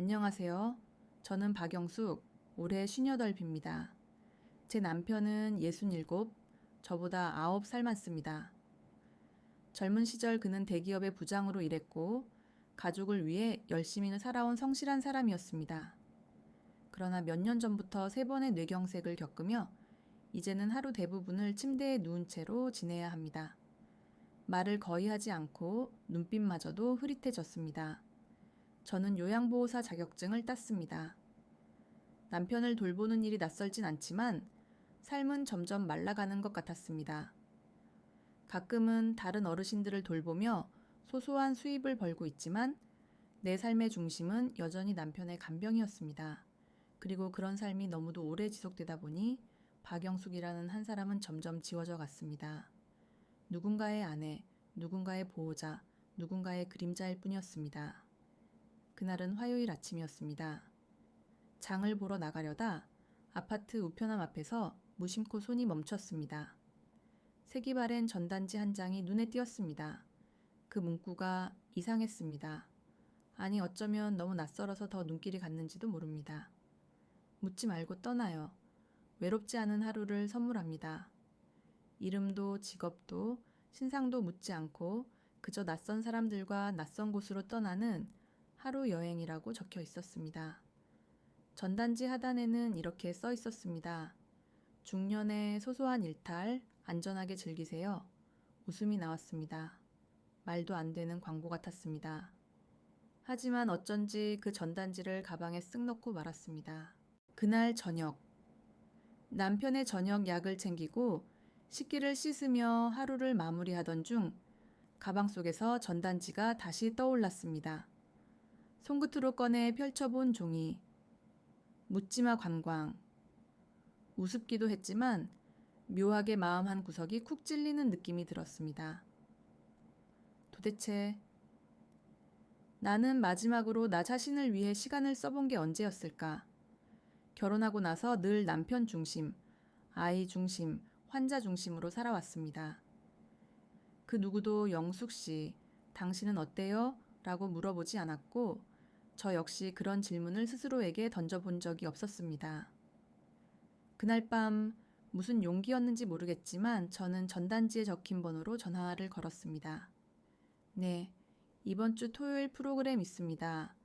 안녕하세요. 저는 박영숙, 올해 58입니다. 제 남편은 67, 저보다 9살 많습니다. 젊은 시절 그는 대기업의 부장으로 일했고 가족을 위해 열심히 살아온 성실한 사람이었습니다. 그러나 몇 년 전부터 3번의 뇌경색을 겪으며 이제는 하루 대부분을 침대에 누운 채로 지내야 합니다. 말을 거의 하지 않고 눈빛마저도 흐릿해졌습니다. 저는 요양보호사 자격증을 땄습니다. 남편을 돌보는 일이 낯설진 않지만 삶은 점점 말라가는 것 같았습니다. 가끔은 다른 어르신들을 돌보며 소소한 수입을 벌고 있지만 내 삶의 중심은 여전히 남편의 간병이었습니다. 그리고 그런 삶이 너무도 오래 지속되다 보니 박영숙이라는 한 사람은 점점 지워져 갔습니다. 누군가의 아내, 누군가의 보호자, 누군가의 그림자일 뿐이었습니다. 그날은 화요일 아침이었습니다. 장을 보러 나가려다 아파트 우편함 앞에서 무심코 손이 멈췄습니다. 색이 바랜 전단지 한 장이 눈에 띄었습니다. 그 문구가 이상했습니다. 아니 어쩌면 너무 낯설어서 더 눈길이 갔는지도 모릅니다. 묻지 말고 떠나요. 외롭지 않은 하루를 선물합니다. 이름도 직업도 신상도 묻지 않고 그저 낯선 사람들과 낯선 곳으로 떠나는 하루 여행이라고 적혀 있었습니다. 전단지 하단에는 이렇게 써 있었습니다. 중년의 소소한 일탈, 안전하게 즐기세요. 웃음이 나왔습니다. 말도 안 되는 광고 같았습니다. 하지만 어쩐지 그 전단지를 가방에 쓱 넣고 말았습니다. 그날 저녁, 남편의 저녁 약을 챙기고 식기를 씻으며 하루를 마무리하던 중 가방 속에서 전단지가 다시 떠올랐습니다. 손끝으로 꺼내 펼쳐본 종이. 묻지마 관광. 우습기도 했지만 묘하게 마음 한 구석이 쿡 찔리는 느낌이 들었습니다. 도대체 나는 마지막으로 나 자신을 위해 시간을 써본 게 언제였을까? 결혼하고 나서 늘 남편 중심, 아이 중심, 환자 중심으로 살아왔습니다. 그 누구도 영숙 씨, 당신은 어때요? 라고 물어보지 않았고 저 역시 그런 질문을 스스로에게 던져본 적이 없었습니다. 그날 밤 무슨 용기였는지 모르겠지만 저는 전단지에 적힌 번호로 전화를 걸었습니다. 네, 이번 주 토요일 프로그램 있습니다.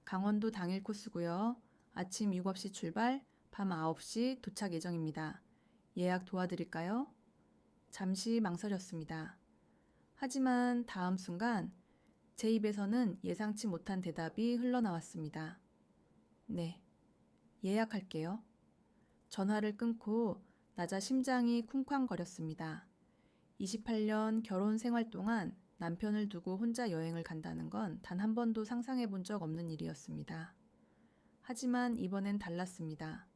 강원도 당일 코스고요. 아침 7시 출발, 밤 9시 도착 예정입니다. 예약 도와드릴까요? 잠시 망설였습니다. 하지만 다음 순간 제 입에서는 예상치 못한 대답이 흘러나왔습니다. 네, 예약할게요. 전화를 끊고 나자 심장이 쿵쾅거렸습니다. 28년 결혼 생활 동안 남편을 두고 혼자 여행을 간다는 건 단 한 번도 상상해 본 적 없는 일이었습니다. 하지만 이번엔 달랐습니다.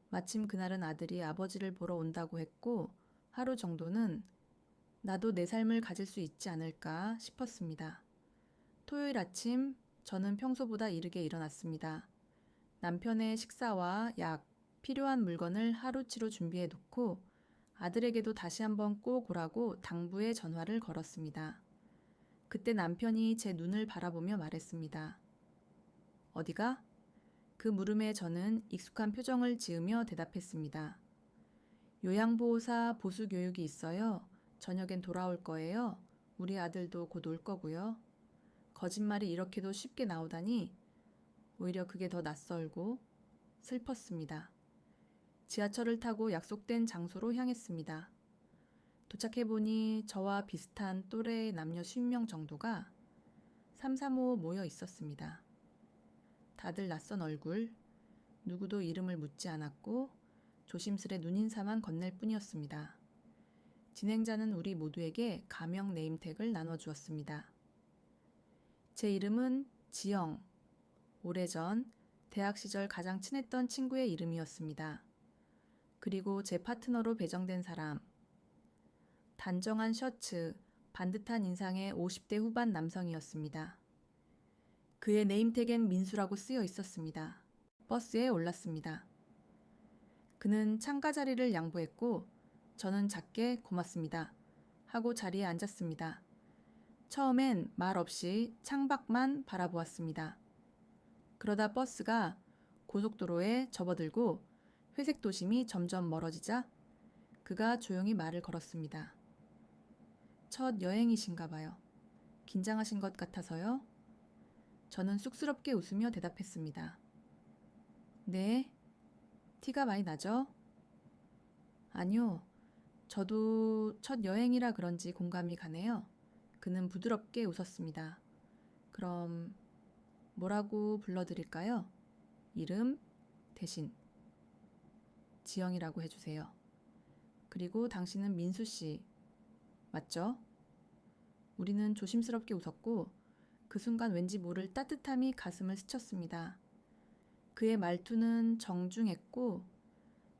마침 그날은 아들이 아버지를 보러 온다고 했고 하루 정도는 나도 내 삶을 가질 수 있지 않을까 싶었습니다. 토요일 아침 저는 평소보다 이르게 일어났습니다. 남편의 식사와 약, 필요한 물건을 하루치로 준비해 놓고 아들에게도 다시 한번 꼭 오라고 당부의 전화를 걸었습니다. 그때 남편이 제 눈을 바라보며 말했습니다. 어디가? 그 물음에 저는 익숙한 표정을 지으며 대답했습니다. 요양보호사 보수교육이 있어요. 저녁엔 돌아올 거예요. 우리 아들도 곧 올 거고요. 거짓말이 이렇게도 쉽게 나오다니 오히려 그게 더 낯설고 슬펐습니다. 지하철을 타고 약속된 장소로 향했습니다. 도착해보니 저와 비슷한 또래의 남녀 50명 정도가 삼삼오오 모여 있었습니다. 다들 낯선 얼굴, 누구도 이름을 묻지 않았고 조심스레 눈인사만 건넬 뿐이었습니다. 진행자는 우리 모두에게 가명 네임택을 나눠주었습니다. 제 이름은 지영. 오래전 대학 시절 가장 친했던 친구의 이름이었습니다. 그리고 제 파트너로 배정된 사람. 단정한 셔츠, 반듯한 인상의 50대 후반 남성이었습니다. 그의 네임택엔 민수라고 쓰여 있었습니다. 버스에 올랐습니다. 그는 창가 자리를 양보했고 저는 작게 고맙습니다 하고 자리에 앉았습니다. 처음엔 말 없이 창밖만 바라보았습니다. 그러다 버스가 고속도로에 접어들고 회색 도심이 점점 멀어지자 그가 조용히 말을 걸었습니다. 첫 여행이신가 봐요. 긴장하신 것 같아서요. 저는 쑥스럽게 웃으며 대답했습니다. 네, 티가 많이 나죠? 아니요, 저도 첫 여행이라 그런지 공감이 가네요. 그는 부드럽게 웃었습니다. 그럼 뭐라고 불러드릴까요? 이름 대신 지영이라고 해주세요. 그리고 당신은 민수 씨, 맞죠? 우리는 조심스럽게 웃었고 그 순간 왠지 모를 따뜻함이 가슴을 스쳤습니다. 그의 말투는 정중했고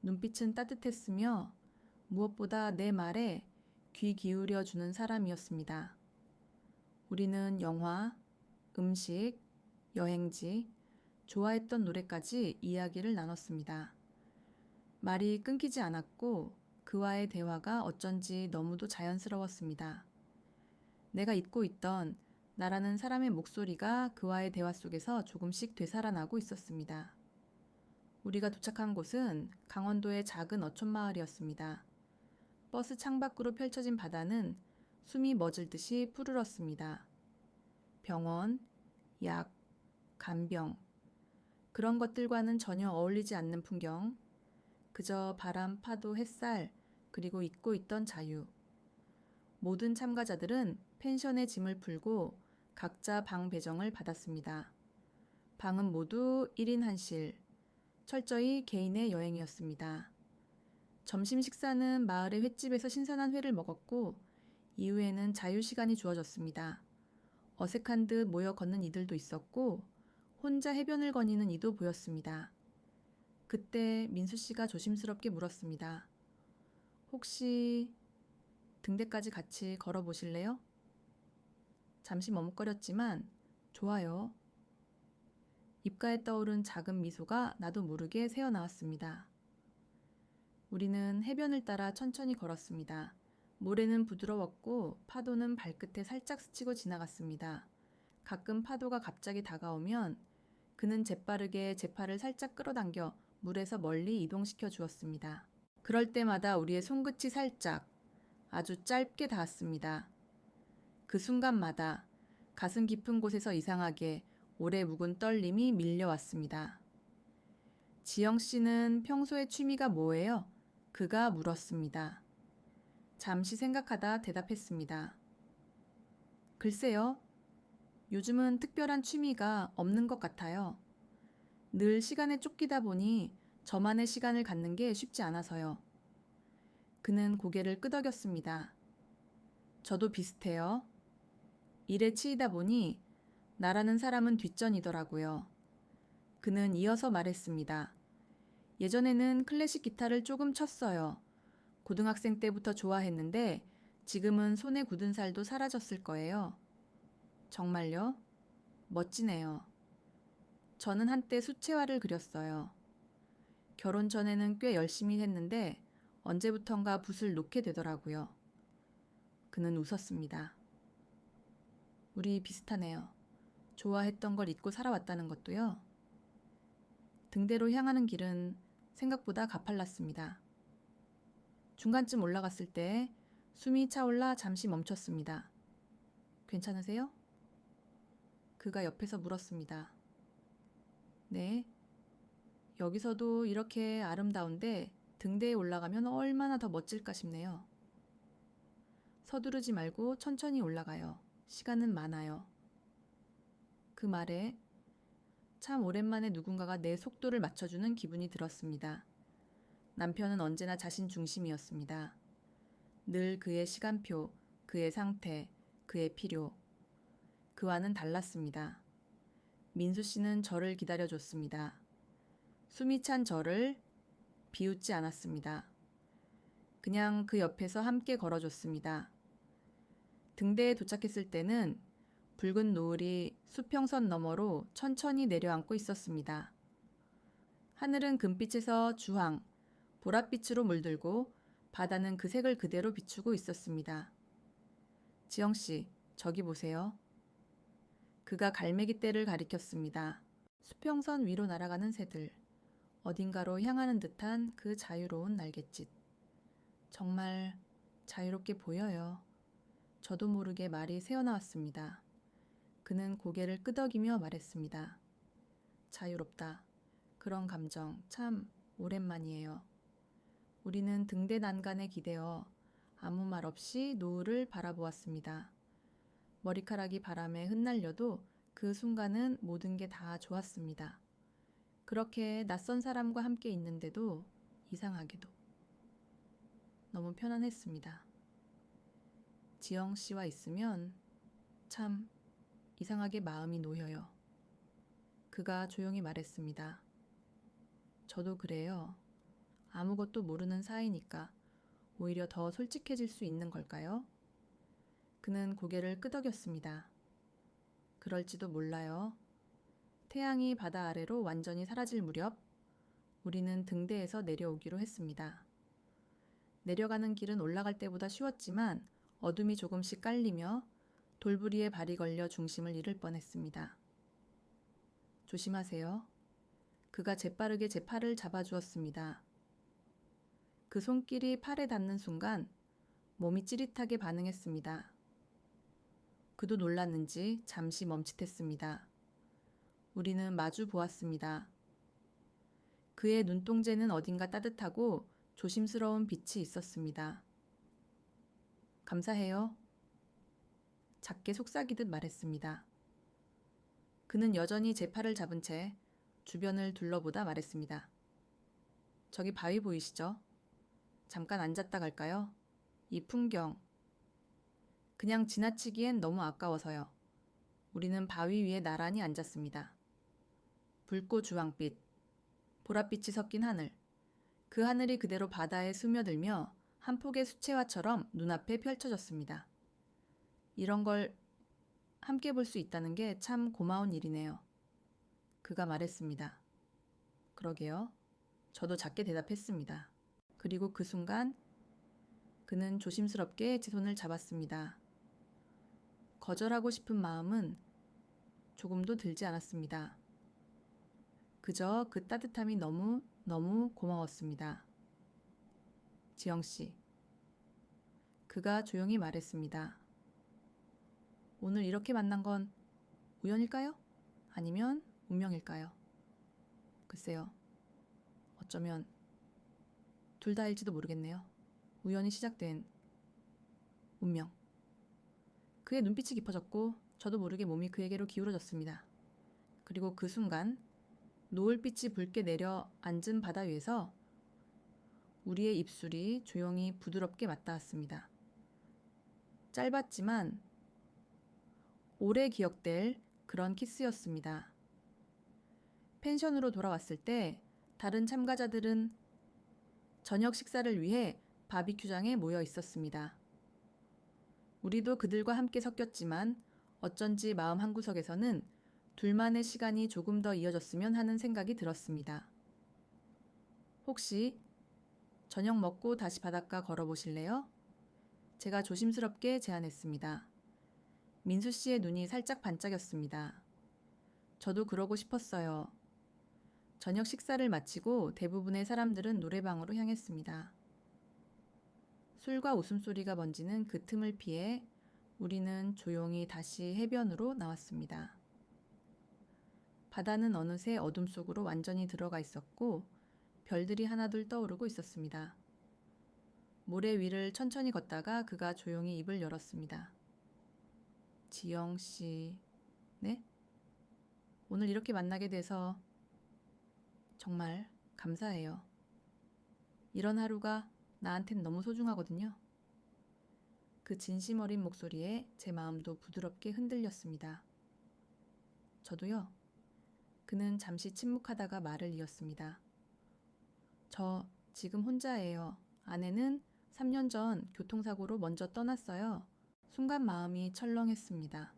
눈빛은 따뜻했으며 무엇보다 내 말에 귀 기울여 주는 사람이었습니다. 우리는 영화, 음식, 여행지, 좋아했던 노래까지 이야기를 나눴습니다. 말이 끊기지 않았고 그와의 대화가 어쩐지 너무도 자연스러웠습니다. 내가 잊고 있던 나라는 사람의 목소리가 그와의 대화 속에서 조금씩 되살아나고 있었습니다. 우리가 도착한 곳은 강원도의 작은 어촌 마을이었습니다. 버스 창밖으로 펼쳐진 바다는 숨이 멎을 듯이 푸르렀습니다. 병원, 약, 간병, 그런 것들과는 전혀 어울리지 않는 풍경, 그저 바람, 파도, 햇살, 그리고 잊고 있던 자유. 모든 참가자들은 펜션의 짐을 풀고 각자 방 배정을 받았습니다. 방은 모두 1인 1실, 철저히 개인의 여행이었습니다. 점심 식사는 마을의 횟집에서 신선한 회를 먹었고 이후에는 자유시간이 주어졌습니다. 어색한 듯 모여 걷는 이들도 있었고 혼자 해변을 거니는 이도 보였습니다. 그때 민수 씨가 조심스럽게 물었습니다. 혹시 등대까지 같이 걸어보실래요? 잠시 머뭇거렸지만 좋아요. 입가에 떠오른 작은 미소가 나도 모르게 새어나왔습니다. 우리는 해변을 따라 천천히 걸었습니다. 모래는 부드러웠고 파도는 발끝에 살짝 스치고 지나갔습니다. 가끔 파도가 갑자기 다가오면 그는 재빠르게 제 팔을 살짝 끌어당겨 물에서 멀리 이동시켜 주었습니다. 그럴 때마다 우리의 손끝이 살짝, 아주 짧게 닿았습니다. 그 순간마다 가슴 깊은 곳에서 이상하게 오래 묵은 떨림이 밀려왔습니다. 지영 씨는 평소에 취미가 뭐예요? 그가 물었습니다. 잠시 생각하다 대답했습니다. 글쎄요. 요즘은 특별한 취미가 없는 것 같아요. 늘 시간에 쫓기다 보니 저만의 시간을 갖는 게 쉽지 않아서요. 그는 고개를 끄덕였습니다. 저도 비슷해요. 일에 치이다 보니 나라는 사람은 뒷전이더라고요. 그는 이어서 말했습니다. 예전에는 클래식 기타를 조금 쳤어요. 고등학생 때부터 좋아했는데 지금은 손에 굳은 살도 사라졌을 거예요. 정말요? 멋지네요. 저는 한때 수채화를 그렸어요. 결혼 전에는 꽤 열심히 했는데 언제부턴가 붓을 놓게 되더라고요. 그는 웃었습니다. 우리 비슷하네요. 좋아했던 걸 잊고 살아왔다는 것도요. 등대로 향하는 길은 생각보다 가팔랐습니다. 중간쯤 올라갔을 때 숨이 차올라 잠시 멈췄습니다. 괜찮으세요? 그가 옆에서 물었습니다. 네. 여기서도 이렇게 아름다운데 등대에 올라가면 얼마나 더 멋질까 싶네요. 서두르지 말고 천천히 올라가요. 시간은 많아요. 그 말에 참 오랜만에 누군가가 내 속도를 맞춰주는 기분이 들었습니다. 남편은 언제나 자신 중심이었습니다. 늘 그의 시간표, 그의 상태, 그의 필요. 그와는 달랐습니다. 민수 씨는 저를 기다려줬습니다. 숨이 찬 저를 비웃지 않았습니다. 그냥 그 옆에서 함께 걸어줬습니다. 등대에 도착했을 때는 붉은 노을이 수평선 너머로 천천히 내려앉고 있었습니다. 하늘은 금빛에서 주황, 보랏빛으로 물들고 바다는 그 색을 그대로 비추고 있었습니다. 지영씨, 저기 보세요. 그가 갈매기 떼를 가리켰습니다. 수평선 위로 날아가는 새들, 어딘가로 향하는 듯한 그 자유로운 날갯짓. 정말 자유롭게 보여요. 저도 모르게 말이 새어나왔습니다. 그는 고개를 끄덕이며 말했습니다. 자유롭다. 그런 감정 참 오랜만이에요. 우리는 등대 난간에 기대어 아무 말 없이 노을을 바라보았습니다. 머리카락이 바람에 흩날려도 그 순간은 모든 게 다 좋았습니다. 그렇게 낯선 사람과 함께 있는데도 이상하게도 너무 편안했습니다. 지영 씨와 있으면 참 이상하게 마음이 놓여요. 그가 조용히 말했습니다. 저도 그래요. 아무것도 모르는 사이니까 오히려 더 솔직해질 수 있는 걸까요? 그는 고개를 끄덕였습니다. 그럴지도 몰라요. 태양이 바다 아래로 완전히 사라질 무렵 우리는 등대에서 내려오기로 했습니다. 내려가는 길은 올라갈 때보다 쉬웠지만 어둠이 조금씩 깔리며 돌부리에 발이 걸려 중심을 잃을 뻔했습니다. 조심하세요. 그가 재빠르게 제 팔을 잡아주었습니다. 그 손길이 팔에 닿는 순간 몸이 찌릿하게 반응했습니다. 그도 놀랐는지 잠시 멈칫했습니다. 우리는 마주 보았습니다. 그의 눈동자는 어딘가 따뜻하고 조심스러운 빛이 있었습니다. 감사해요. 작게 속삭이듯 말했습니다. 그는 여전히 제 팔을 잡은 채 주변을 둘러보다 말했습니다. 저기 바위 보이시죠? 잠깐 앉았다 갈까요? 이 풍경. 그냥 지나치기엔 너무 아까워서요. 우리는 바위 위에 나란히 앉았습니다. 붉고 주황빛, 보랏빛이 섞인 하늘. 그 하늘이 그대로 바다에 스며들며 한 폭의 수채화처럼 눈앞에 펼쳐졌습니다. 이런 걸 함께 볼 수 있다는 게 참 고마운 일이네요. 그가 말했습니다. 그러게요. 저도 작게 대답했습니다. 그리고 그 순간 그는 조심스럽게 제 손을 잡았습니다. 거절하고 싶은 마음은 조금도 들지 않았습니다. 그저 그 따뜻함이 너무 고마웠습니다. 지영 씨. 그가 조용히 말했습니다. 오늘 이렇게 만난 건 우연일까요? 아니면 운명일까요? 글쎄요. 어쩌면 둘 다일지도 모르겠네요. 우연히 시작된 운명. 그의 눈빛이 깊어졌고 저도 모르게 몸이 그에게로 기울어졌습니다. 그리고 그 순간 노을빛이 붉게 내려 앉은 바다 위에서 우리의 입술이 조용히 부드럽게 맞닿았습니다. 짧았지만 오래 기억될 그런 키스였습니다. 펜션으로 돌아왔을 때 다른 참가자들은 저녁 식사를 위해 바비큐장에 모여 있었습니다. 우리도 그들과 함께 섞였지만 어쩐지 마음 한구석에서는 둘만의 시간이 조금 더 이어졌으면 하는 생각이 들었습니다. 혹시 저녁 먹고 다시 바닷가 걸어보실래요? 제가 조심스럽게 제안했습니다. 민수 씨의 눈이 살짝 반짝였습니다. 저도 그러고 싶었어요. 저녁 식사를 마치고 대부분의 사람들은 노래방으로 향했습니다. 술과 웃음소리가 번지는 그 틈을 피해 우리는 조용히 다시 해변으로 나왔습니다. 바다는 어느새 어둠 속으로 완전히 들어가 있었고 별들이 하나둘 떠오르고 있었습니다. 모래 위를 천천히 걷다가 그가 조용히 입을 열었습니다. 지영 씨, 네? 오늘 이렇게 만나게 돼서 정말 감사해요. 이런 하루가 나한텐 너무 소중하거든요. 그 진심 어린 목소리에 제 마음도 부드럽게 흔들렸습니다. 저도요. 그는 잠시 침묵하다가 말을 이었습니다. 저 지금 혼자예요. 아내는 3년 전 교통사고로 먼저 떠났어요. 순간 마음이 철렁했습니다.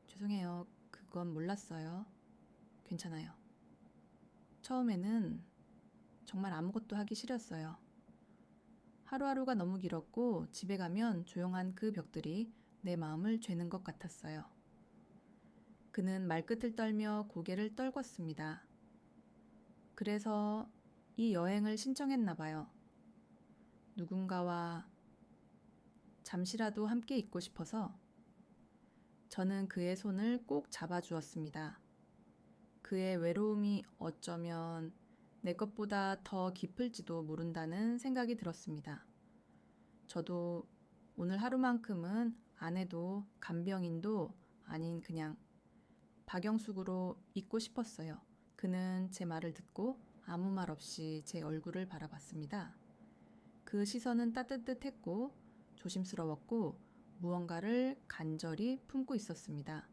죄송해요. 그건 몰랐어요. 괜찮아요. 처음에는 정말 아무것도 하기 싫었어요. 하루하루가 너무 길었고 집에 가면 조용한 그 벽들이 내 마음을 죄는 것 같았어요. 그는 말끝을 떨며 고개를 떨궜습니다. 그래서 이 여행을 신청했나 봐요. 누군가와 잠시라도 함께 있고 싶어서. 저는 그의 손을 꼭 잡아주었습니다. 그의 외로움이 어쩌면 내 것보다 더 깊을지도 모른다는 생각이 들었습니다. 저도 오늘 하루만큼은 아내도 간병인도 아닌 그냥 박영숙으로 있고 싶었어요. 그는 제 말을 듣고 아무 말 없이 제 얼굴을 바라봤습니다. 그 시선은 따뜻했고 조심스러웠고 무언가를 간절히 품고 있었습니다.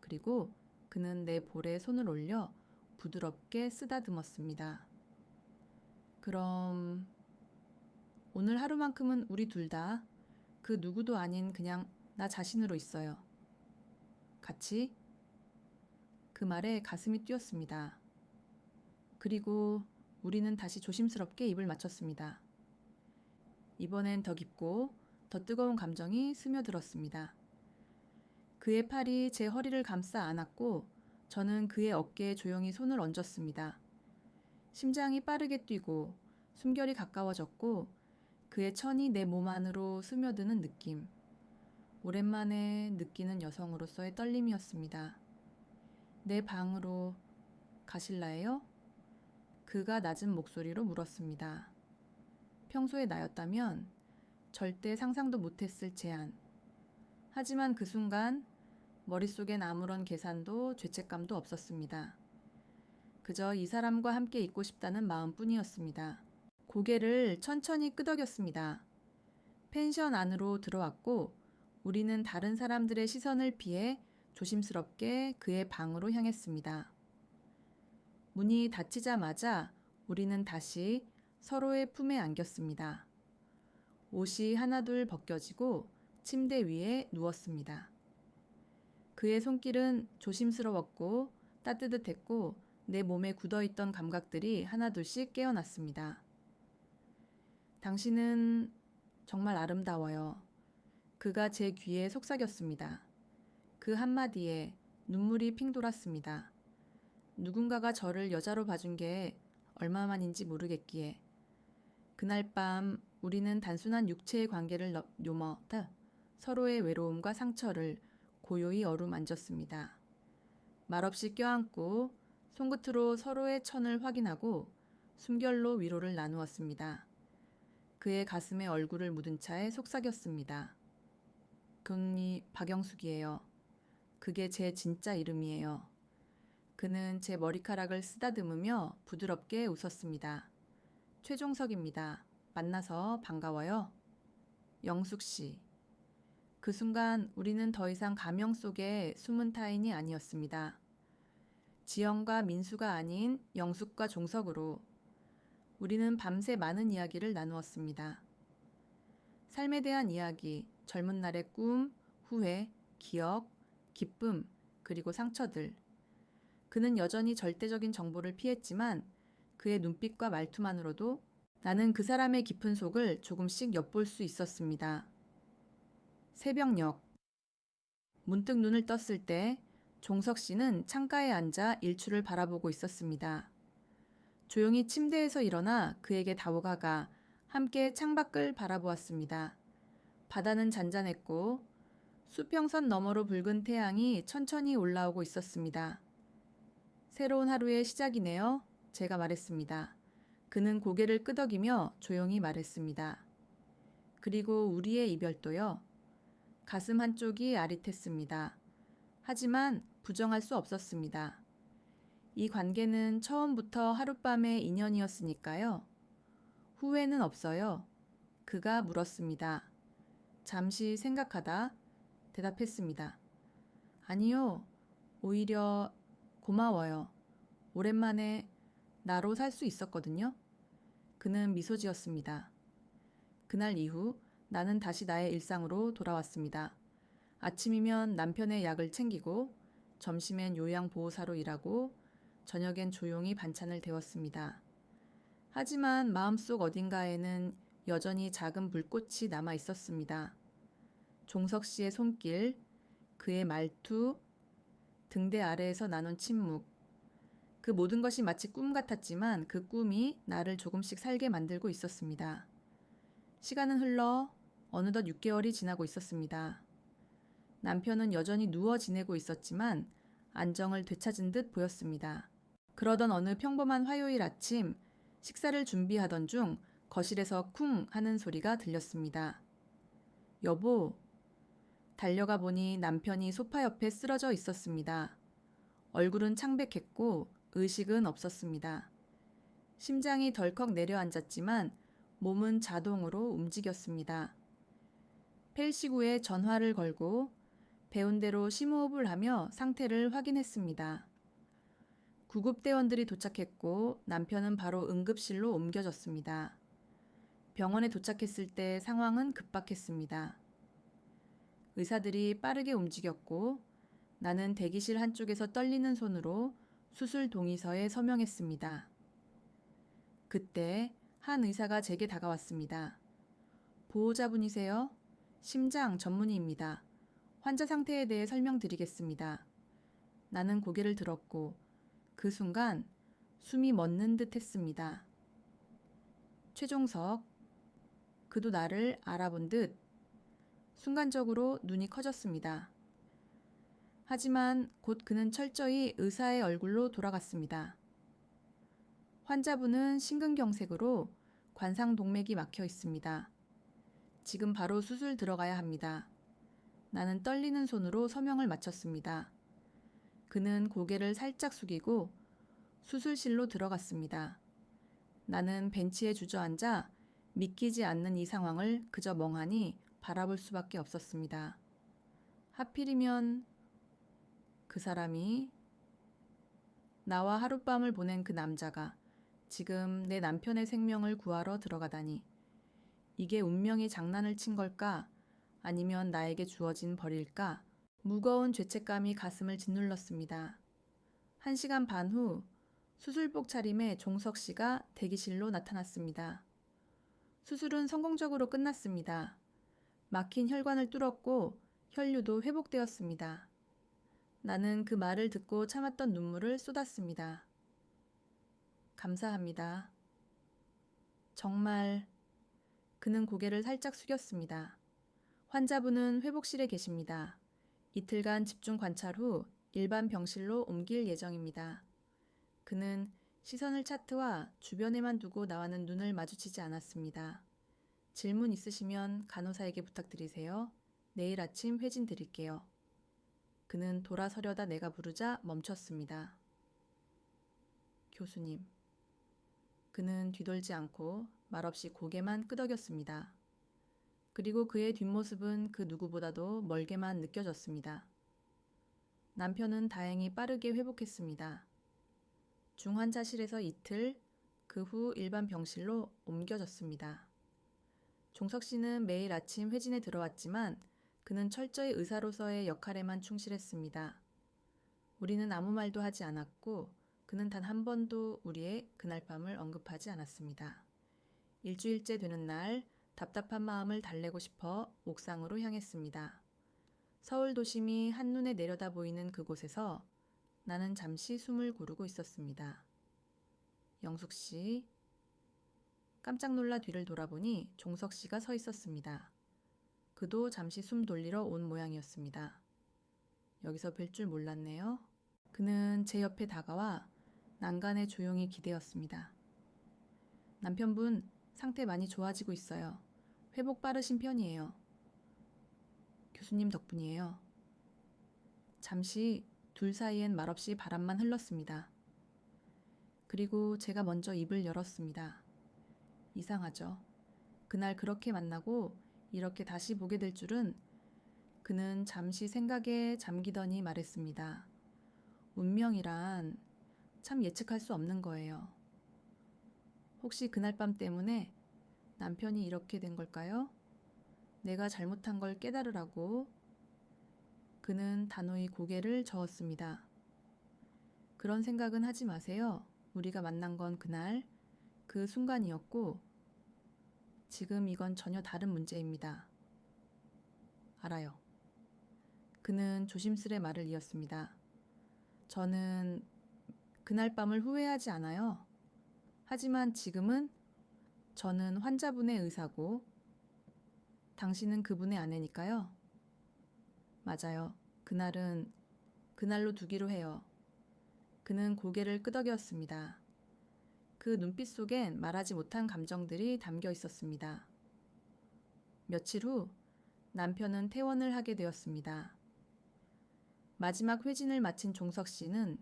그리고 그는 내 볼에 손을 올려 부드럽게 쓰다듬었습니다. 그럼 오늘 하루만큼은 우리 둘 다 그 누구도 아닌 그냥 나 자신으로 있어요. 같이? 그 말에 가슴이 뛰었습니다. 그리고 우리는 다시 조심스럽게 입을 맞췄습니다. 이번엔 더 깊고 더 뜨거운 감정이 스며들었습니다. 그의 팔이 제 허리를 감싸 안았고 저는 그의 어깨에 조용히 손을 얹었습니다. 심장이 빠르게 뛰고 숨결이 가까워졌고 그의 천이 내 몸 안으로 스며드는 느낌. 오랜만에 느끼는 여성으로서의 떨림이었습니다. 내 방으로 가실라예요? 그가 낮은 목소리로 물었습니다. 평소에 나였다면 절대 상상도 못했을 제안. 하지만 그 순간 머릿속엔 아무런 계산도 죄책감도 없었습니다. 그저 이 사람과 함께 있고 싶다는 마음뿐이었습니다. 고개를 천천히 끄덕였습니다. 펜션 안으로 들어왔고 우리는 다른 사람들의 시선을 피해 조심스럽게 그의 방으로 향했습니다. 문이 닫히자마자 우리는 다시 서로의 품에 안겼습니다. 옷이 하나둘 벗겨지고 침대 위에 누웠습니다. 그의 손길은 조심스러웠고 따뜻했고 내 몸에 굳어있던 감각들이 하나둘씩 깨어났습니다. 당신은 정말 아름다워요. 그가 제 귀에 속삭였습니다. 그 한마디에 눈물이 핑 돌았습니다. 누군가가 저를 여자로 봐준 게 얼마만인지 모르겠기에. 그날 밤 우리는 단순한 육체의 관계를 넘어 서로의 외로움과 상처를 고요히 어루만졌습니다. 말없이 껴안고 손끝으로 서로의 천을 확인하고 숨결로 위로를 나누었습니다. 그의 가슴에 얼굴을 묻은 차에 속삭였습니다. 그분이 박영숙이에요. 그게 제 진짜 이름이에요. 그는 제 머리카락을 쓰다듬으며 부드럽게 웃었습니다. 최종석입니다. 만나서 반가워요. 영숙 씨. 그 순간 우리는 더 이상 가명 속의 숨은 타인이 아니었습니다. 지영과 민수가 아닌 영숙과 종석으로 우리는 밤새 많은 이야기를 나누었습니다. 삶에 대한 이야기, 젊은 날의 꿈, 후회, 기억, 기쁨, 그리고 상처들. 그는 여전히 절대적인 정보를 피했지만 그의 눈빛과 말투만으로도 나는 그 사람의 깊은 속을 조금씩 엿볼 수 있었습니다. 새벽녘. 문득 눈을 떴을 때 종석 씨는 창가에 앉아 일출을 바라보고 있었습니다. 조용히 침대에서 일어나 그에게 다가가 함께 창밖을 바라보았습니다. 바다는 잔잔했고 수평선 너머로 붉은 태양이 천천히 올라오고 있었습니다. 새로운 하루의 시작이네요. 제가 말했습니다. 그는 고개를 끄덕이며 조용히 말했습니다. 그리고 우리의 이별도요. 가슴 한쪽이 아릿했습니다. 하지만 부정할 수 없었습니다. 이 관계는 처음부터 하룻밤의 인연이었으니까요. 후회는 없어요. 그가 물었습니다. 잠시 생각하다 대답했습니다. 아니요. 오히려 고마워요. 오랜만에 나로 살 수 있었거든요. 그는 미소 지었습니다. 그날 이후 나는 다시 나의 일상으로 돌아왔습니다. 아침이면 남편의 약을 챙기고 점심엔 요양보호사로 일하고 저녁엔 조용히 반찬을 데웠습니다. 하지만 마음속 어딘가에는 여전히 작은 불꽃이 남아 있었습니다. 종석 씨의 손길, 그의 말투, 등대 아래에서 나눈 침묵. 그 모든 것이 마치 꿈 같았지만 그 꿈이 나를 조금씩 살게 만들고 있었습니다. 시간은 흘러 어느덧 6개월이 지나고 있었습니다. 남편은 여전히 누워 지내고 있었지만 안정을 되찾은 듯 보였습니다. 그러던 어느 평범한 화요일 아침, 식사를 준비하던 중 거실에서 쿵 하는 소리가 들렸습니다. 여보. 달려가 보니 남편이 소파 옆에 쓰러져 있었습니다. 얼굴은 창백했고 의식은 없었습니다. 심장이 덜컥 내려앉았지만 몸은 자동으로 움직였습니다. 펠시구에 전화를 걸고 배운 대로 심호흡을 하며 상태를 확인했습니다. 구급대원들이 도착했고 남편은 바로 응급실로 옮겨졌습니다. 병원에 도착했을 때 상황은 급박했습니다. 의사들이 빠르게 움직였고 나는 대기실 한쪽에서 떨리는 손으로 수술 동의서에 서명했습니다. 그때 한 의사가 제게 다가왔습니다. 보호자분이세요? 심장 전문의입니다. 환자 상태에 대해 설명드리겠습니다. 나는 고개를 들었고 그 순간 숨이 멎는 듯 했습니다. 최종석. 그도 나를 알아본 듯 순간적으로 눈이 커졌습니다. 하지만 곧 그는 철저히 의사의 얼굴로 돌아갔습니다. 환자분은 심근경색으로 관상동맥이 막혀 있습니다. 지금 바로 수술 들어가야 합니다. 나는 떨리는 손으로 서명을 마쳤습니다. 그는 고개를 살짝 숙이고 수술실로 들어갔습니다. 나는 벤치에 주저앉아 믿기지 않는 이 상황을 그저 멍하니 바라볼 수밖에 없었습니다. 하필이면 그 사람이 나와 하룻밤을 보낸 그 남자가 지금 내 남편의 생명을 구하러 들어가다니. 이게 운명이 장난을 친 걸까? 아니면 나에게 주어진 벌일까? 무거운 죄책감이 가슴을 짓눌렀습니다. 1시간 반 후 수술복 차림의 종석 씨가 대기실로 나타났습니다. 수술은 성공적으로 끝났습니다. 막힌 혈관을 뚫었고 혈류도 회복되었습니다. 나는 그 말을 듣고 참았던 눈물을 쏟았습니다. 감사합니다. 정말. 그는 고개를 살짝 숙였습니다. 환자분은 회복실에 계십니다. 이틀간 집중 관찰 후 일반 병실로 옮길 예정입니다. 그는 시선을 차트와 주변에만 두고 나와는 눈을 마주치지 않았습니다. 질문 있으시면 간호사에게 부탁드리세요. 내일 아침 회진 드릴게요. 그는 돌아서려다 내가 부르자 멈췄습니다. 교수님. 그는 뒤돌지 않고 말없이 고개만 끄덕였습니다. 그리고 그의 뒷모습은 그 누구보다도 멀게만 느껴졌습니다. 남편은 다행히 빠르게 회복했습니다. 중환자실에서 이틀, 그 후 일반 병실로 옮겨졌습니다. 종석 씨는 매일 아침 회진에 들어왔지만 그는 철저히 의사로서의 역할에만 충실했습니다. 우리는 아무 말도 하지 않았고 그는 단 한 번도 우리의 그날 밤을 언급하지 않았습니다. 일주일째 되는 날 답답한 마음을 달래고 싶어 옥상으로 향했습니다. 서울 도심이 한눈에 내려다 보이는 그곳에서 나는 잠시 숨을 고르고 있었습니다. 영숙 씨. 깜짝 놀라 뒤를 돌아보니 종석 씨가 서 있었습니다. 그도 잠시 숨 돌리러 온 모양이었습니다. 여기서 뵐 줄 몰랐네요. 그는 제 옆에 다가와 난간에 조용히 기대었습니다. 남편분 상태 많이 좋아지고 있어요. 회복 빠르신 편이에요. 교수님 덕분이에요. 잠시 둘 사이엔 말없이 바람만 흘렀습니다. 그리고 제가 먼저 입을 열었습니다. 이상하죠. 그날 그렇게 만나고 이렇게 다시 보게 될 줄은. 그는 잠시 생각에 잠기더니 말했습니다. 운명이란 참 예측할 수 없는 거예요. 혹시 그날 밤 때문에 남편이 이렇게 된 걸까요? 내가 잘못한 걸 깨달으라고. 그는 단호히 고개를 저었습니다. 그런 생각은 하지 마세요. 우리가 만난 건 그날, 그 순간이었고 지금 이건 전혀 다른 문제입니다. 알아요. 그는 조심스레 말을 이었습니다. 저는 그날 밤을 후회하지 않아요. 하지만 지금은 저는 환자분의 의사고 당신은 그분의 아내니까요. 맞아요. 그날은 그날로 두기로 해요. 그는 고개를 끄덕였습니다. 그 눈빛 속엔 말하지 못한 감정들이 담겨 있었습니다. 며칠 후 남편은 퇴원을 하게 되었습니다. 마지막 회진을 마친 종석 씨는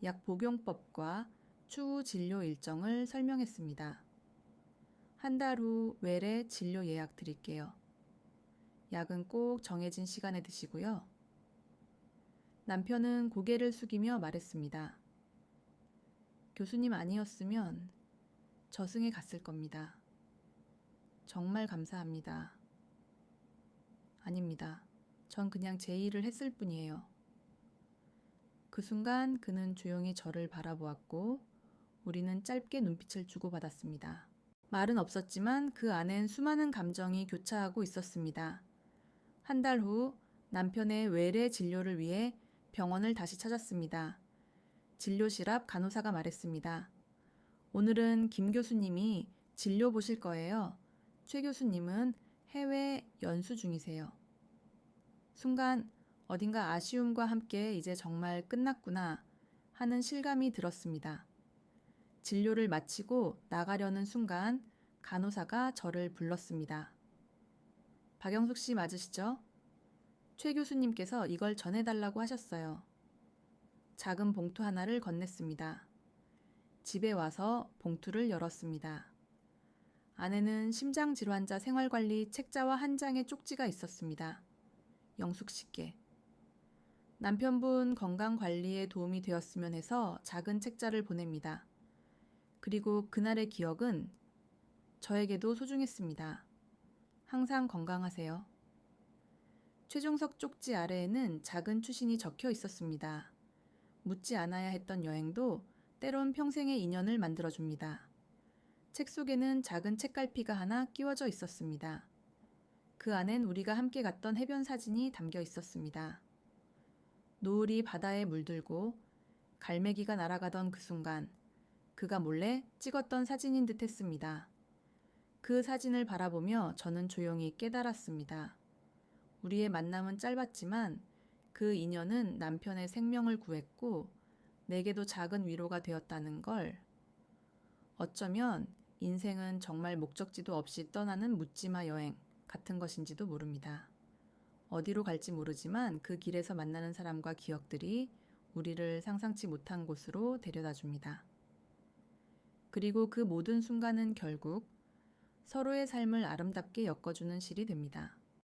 약 복용법과 추후 진료 일정을 설명했습니다. 한 달 후 외래 진료 예약 드릴게요. 약은 꼭 정해진 시간에 드시고요. 남편은 고개를 숙이며 말했습니다. 교수님 아니었으면 저승에 갔을 겁니다. 정말 감사합니다. 아닙니다. 전 그냥 제 일을 했을 뿐이에요. 그 순간 그는 조용히 저를 바라보았고 우리는 짧게 눈빛을 주고받았습니다. 말은 없었지만 그 안엔 수많은 감정이 교차하고 있었습니다. 한 달 후 남편의 외래 진료를 위해 병원을 다시 찾았습니다. 진료실 앞 간호사가 말했습니다. 오늘은 김 교수님이 진료 보실 거예요. 최 교수님은 해외 연수 중이세요. 순간 어딘가 아쉬움과 함께 이제 정말 끝났구나 하는 실감이 들었습니다. 진료를 마치고 나가려는 순간 간호사가 저를 불렀습니다. 박영숙 씨 맞으시죠? 최 교수님께서 이걸 전해달라고 하셨어요. 작은 봉투 하나를 건넸습니다. 집에 와서 봉투를 열었습니다. 안에는 심장질환자 생활관리 책자와 한 장의 쪽지가 있었습니다. 영숙 씨께. 남편분 건강관리에 도움이 되었으면 해서 작은 책자를 보냅니다. 그리고 그날의 기억은 저에게도 소중했습니다. 항상 건강하세요. 최종석 쪽지 아래에는 작은 추신이 적혀 있었습니다. 묻지 않아야 했던 여행도 때론 평생의 인연을 만들어줍니다. 책 속에는 작은 책갈피가 하나 끼워져 있었습니다. 그 안엔 우리가 함께 갔던 해변 사진이 담겨 있었습니다. 노을이 바다에 물들고 갈매기가 날아가던 그 순간 그가 몰래 찍었던 사진인 듯 했습니다. 그 사진을 바라보며 저는 조용히 깨달았습니다. 우리의 만남은 짧았지만 그 인연은 남편의 생명을 구했고 내게도 작은 위로가 되었다는 걸. 어쩌면 인생은 정말 목적지도 없이 떠나는 묻지마 여행 같은 것인지도 모릅니다. 어디로 갈지 모르지만 그 길에서 만나는 사람과 기억들이 우리를 상상치 못한 곳으로 데려다 줍니다. 그리고 그 모든 순간은 결국 서로의 삶을 아름답게 엮어주는 실이 됩니다.